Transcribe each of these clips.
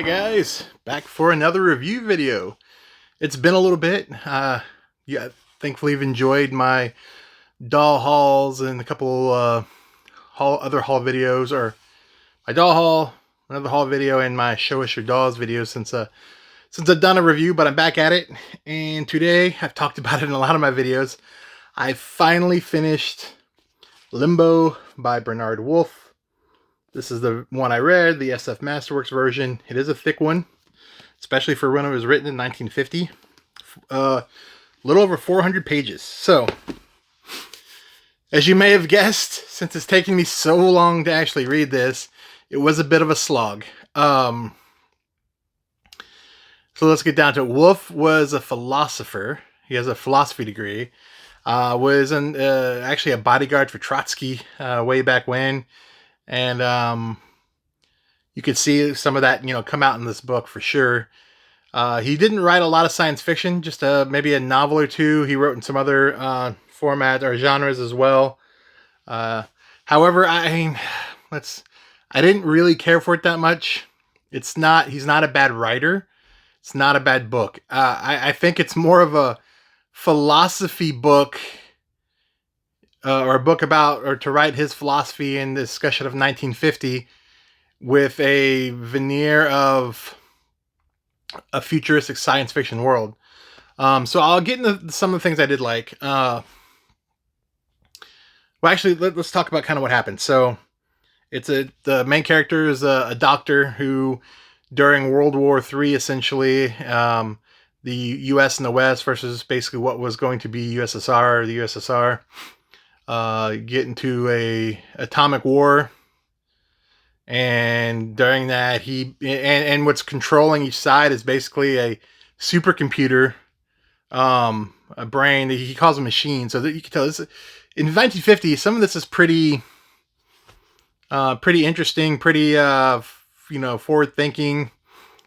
Hey guys, back for another review video. It's been a little bit. Yeah, thankfully you've enjoyed my doll hauls and a couple other haul videos, or my doll haul, another haul video, and my show us your dolls video since I've done a review, but I'm back at it. And today, I've talked about it in a lot of my videos, I finally finished Limbo by Bernard Wolfe. This is the one I read, the SF Masterworks version. It is a thick one, especially for when it was written in 1950. A little over 400 pages. So, as you may have guessed, since it's taken me so long to actually read this, it was a bit of a slog. So let's get down to it. Wolfe was a philosopher. He has a philosophy degree. Was actually a bodyguard for Trotsky way back when. And you could see some of that, come out in this book for sure. He didn't write a lot of science fiction, just maybe a novel or two. He wrote in some other formats or genres as well. However, I didn't really care for it that much. He's not a bad writer. It's not a bad book. I think it's more of a philosophy book, or a book about, or to write his philosophy and discussion of 1950 with a veneer of a futuristic science fiction world. So I'll get into some of the things I did like. Well, actually, let's talk about kind of what happened. So the main character is a doctor who, during World War III, essentially, the U.S. and the West versus basically what was going to be USSR or the USSR, get into a atomic war, and during that and what's controlling each side is basically a supercomputer, a brain that he calls a machine. So that you can tell this in 1950. Some of this is pretty interesting, pretty forward thinking.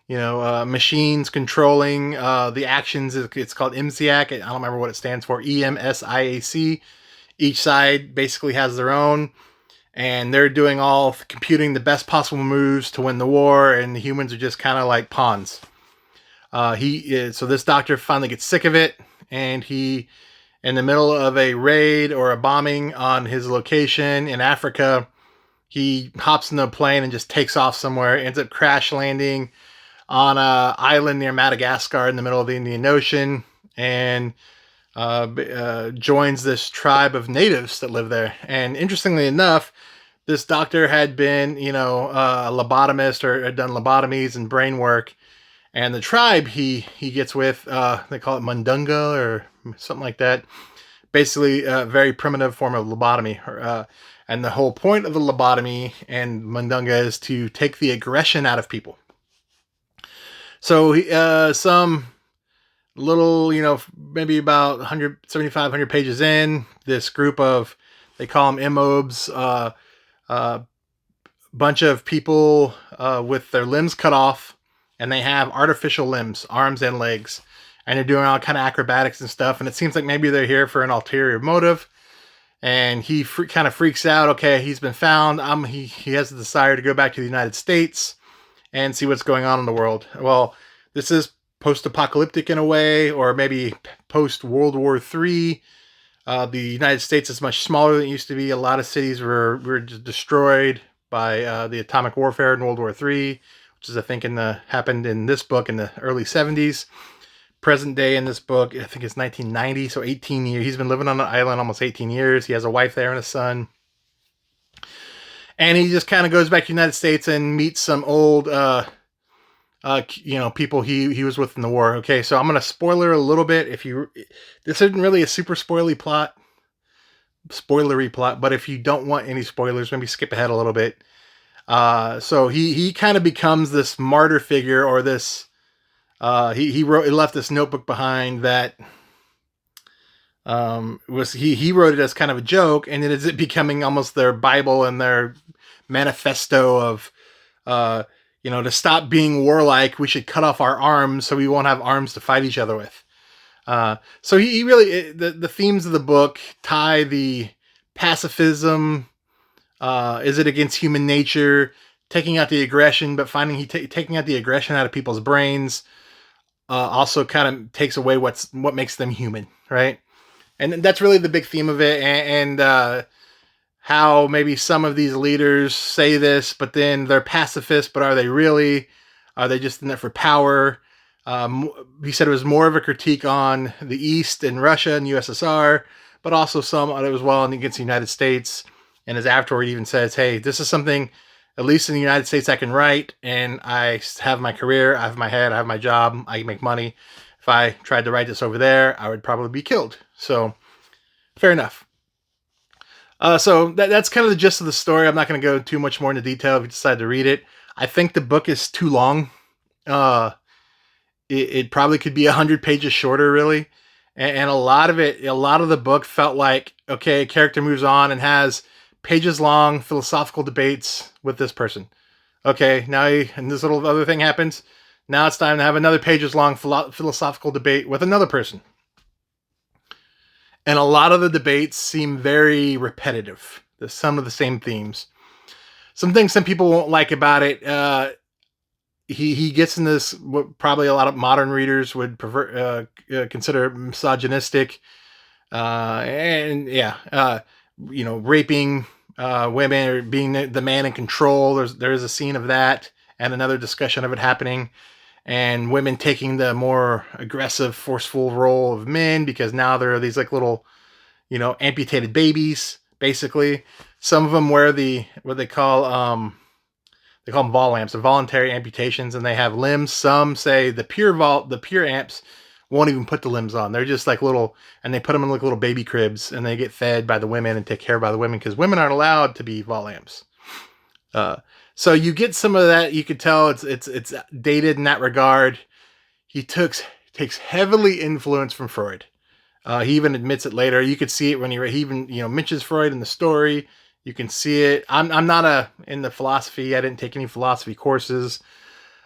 Machines controlling the actions. It's called EMSIAC. I don't remember what it stands for. EMSIAC. Each side basically has their own, and they're doing all computing the best possible moves to win the war, and the humans are just kind of like pawns. So this doctor finally gets sick of it, and he, in the middle of a raid or a bombing on his location in Africa, he hops into a plane and just takes off somewhere, ends up crash landing on an island near Madagascar in the middle of the Indian Ocean, and joins this tribe of natives that live there. And interestingly enough, this doctor had been, a lobotomist, or had done lobotomies and brain work. And the tribe he gets with, they call it Mundunga or something like that. Basically, a very primitive form of lobotomy. And the whole point of the lobotomy and Mundunga is to take the aggression out of people. So some little, maybe about 175, 100 pages in, this group of, they call them immobes, bunch of people with their limbs cut off, and they have artificial limbs, arms and legs, and they're doing all kind of acrobatics and stuff, and it seems like maybe they're here for an ulterior motive. And he kind of freaks out. Okay, he's been found. He has the desire to go back to the United States and see what's going on in the world. Well, this is post-apocalyptic in a way, or maybe post-World War III. The United States is much smaller than it used to be. A lot of cities were just destroyed by the atomic warfare in World War III, which is, I think, happened in this book in the early 70s. Present day in this book, I think it's 1990, so 18 years. He's been living on an island almost 18 years. He has a wife there and a son. And he just kind of goes back to the United States and meets some old people he was with in the war. Okay, so I'm going to spoiler a little bit. This isn't really a super spoilery plot, but if you don't want any spoilers, maybe skip ahead a little bit. So he kind of becomes this martyr figure, or this, he left this notebook behind that he wrote it as kind of a joke, and it is becoming almost their Bible and their manifesto of, to stop being warlike, we should cut off our arms so we won't have arms to fight each other with. So he really, the themes of the book tie the pacifism, is it against human nature, taking out the aggression, but finding taking out the aggression out of people's brains also kind of takes away what makes them human, right? And that's really the big theme of it, and how maybe some of these leaders say this, but then they're pacifists, but are they really? Are they just in it for power? He said it was more of a critique on the East and Russia and USSR, but also some as well against the United States. And as afterward, he even says, hey, this is something, at least in the United States, I can write, and I have my career, I have my head, I have my job, I can make money. If I tried to write this over there, I would probably be killed. So, fair enough. So that's kind of the gist of the story. I'm not going to go too much more into detail if you decide to read it. I think the book is too long. Uh, it probably could be 100 pages shorter, really. And a lot of the book felt like, okay, a character moves on and has pages long philosophical debates with this person. Okay, and this little other thing happens. Now it's time to have another pages long philosophical debate with another person. And a lot of the debates seem very repetitive. There's some of the same themes. Some things some people won't like about it. He gets in this what probably a lot of modern readers would consider misogynistic, and raping women or being the man in control. There's a scene of that, and another discussion of it happening, and women taking the more aggressive, forceful role of men because now there are these like little, amputated babies. Basically, some of them wear what they call them vol amps, or voluntary amputations, and they have limbs. Some say the pure amps won't even put the limbs on. They're just like little, and they put them in like little baby cribs, and they get fed by the women and take care of by the women because women aren't allowed to be vol amps. So you get some of that. You could tell it's dated in that regard. He takes heavily influence from Freud. He even admits it later. You could see it when he even mentions Freud in the story. You can see it. I'm not in the philosophy. I didn't take any philosophy courses.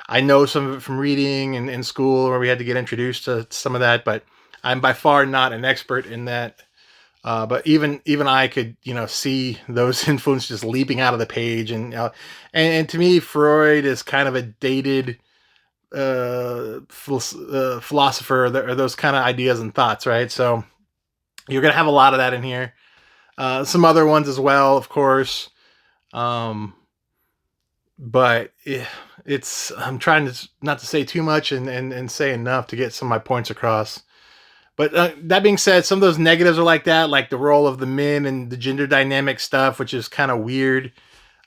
I know some of it from reading and in school where we had to get introduced to some of that, but I'm by far not an expert in that. But even I could see those influences just leaping out of the page, and to me, Freud is kind of a dated philosopher, or those kind of ideas and thoughts, right? So you're gonna have a lot of that in here. Some other ones as well, of course. But I'm trying to not to say too much and say enough to get some of my points across. But that being said, some of those negatives are like that, like the role of the men and the gender dynamic stuff, which is kind of weird.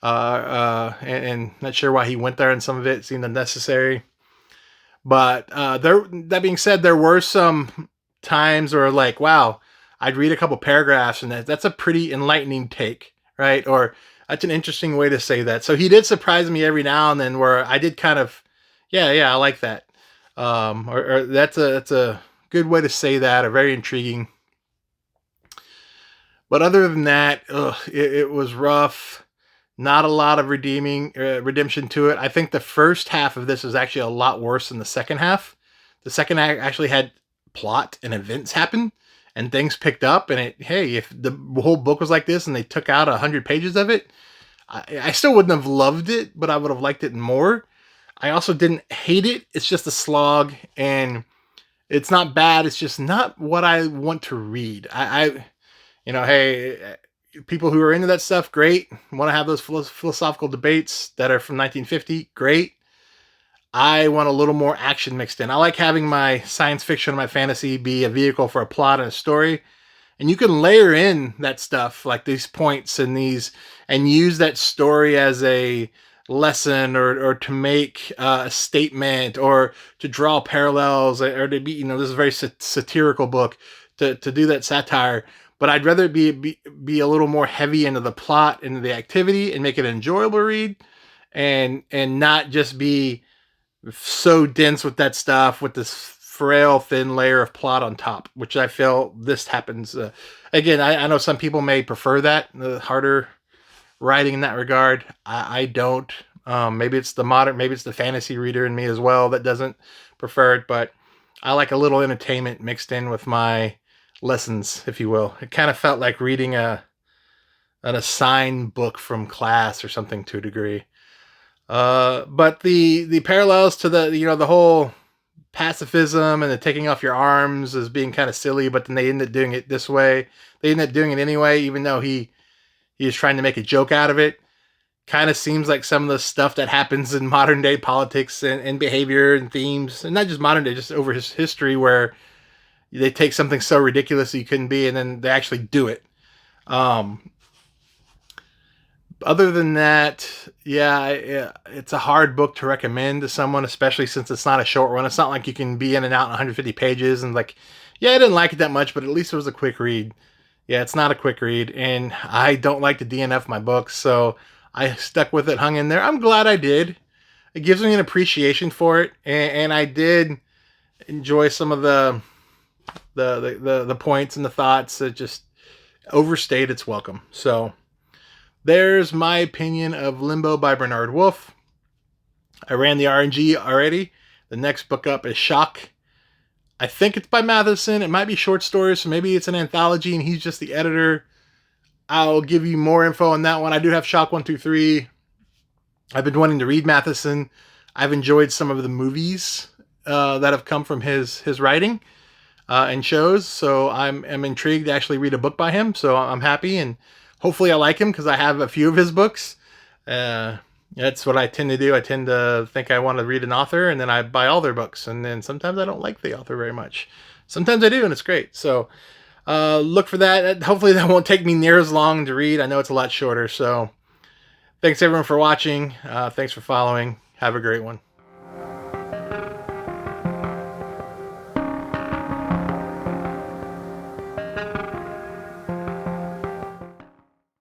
And not sure why he went there, and some of it seemed unnecessary. But that being said, there were some times where like, wow, I'd read a couple paragraphs and that's a pretty enlightening take, right? Or that's an interesting way to say that. So he did surprise me every now and then where I did kind of, yeah, I like that. Or that's a good way to say that, or very intriguing. But other than that, it was rough. Not a lot of redemption to it. I think the first half of this is actually a lot worse than the second half. The second act actually had plot and events happen, and things picked up. And if the whole book was like this and they took out 100 pages of it, I still wouldn't have loved it, but I would have liked it more. I also didn't hate it. It's just a slog, and it's not bad. It's just not what I want to read. Hey, people who are into that stuff, great. Want to have those philosophical debates that are from 1950, great. I want a little more action mixed in. I like having my science fiction and my fantasy be a vehicle for a plot and a story. And you can layer in that stuff, like these points and use that story as a lesson, or to make a statement, or to draw parallels, or to be, this is a very satirical book, to do that satire. But I'd rather be a little more heavy into the plot, into the activity, and make it an enjoyable read, and not just be so dense with that stuff with this frail, thin layer of plot on top, which I feel this happens. Again, I know some people may prefer that, the harder writing in that regard. I don't. Maybe it's the fantasy reader in me as well that doesn't prefer it, but I like a little entertainment mixed in with my lessons, if you will. It kind of felt like reading an assigned book from class or something to a degree. But the parallels to the whole pacifism and the taking off your arms as being kind of silly, but then they ended up doing it this way. They ended up doing it anyway, even though he was trying to make a joke out of it. Kind of seems like some of the stuff that happens in modern day politics and behavior and themes, and not just modern day, just over his history, where they take something so ridiculous that you couldn't be, and then they actually do it. Um, Other than that, yeah, it's a hard book to recommend to someone, especially since it's not a short one. It's not like you can be in and out in 150 pages and like, yeah, I didn't like it that much, but at least it was a quick read. Yeah, it's not a quick read, and I don't like to DNF my books, so I stuck with it, hung in there. I'm glad I did. It gives me an appreciation for it, and I did enjoy some of the points and the thoughts that just overstayed its welcome. So there's my opinion of Limbo by Bernard Wolfe. I ran the RNG already. The next book up is Shock. I think it's by Matheson. It might be short stories, so maybe it's an anthology and he's just the editor. I'll give you more info on that one. I do have Shock 1 through 3. I've been wanting to read Matheson. I've enjoyed some of the movies that have come from his writing and shows, so I'm intrigued to actually read a book by him. So I'm happy, and hopefully I like him because I have a few of his books. That's what I tend to do. I tend to think I want to read an author, and then I buy all their books, and then sometimes I don't like the author very much. Sometimes I do, and it's great. So look for that. Hopefully that won't take me near as long to read. I know it's a lot shorter. So thanks everyone for watching. Thanks for following. Have a great one.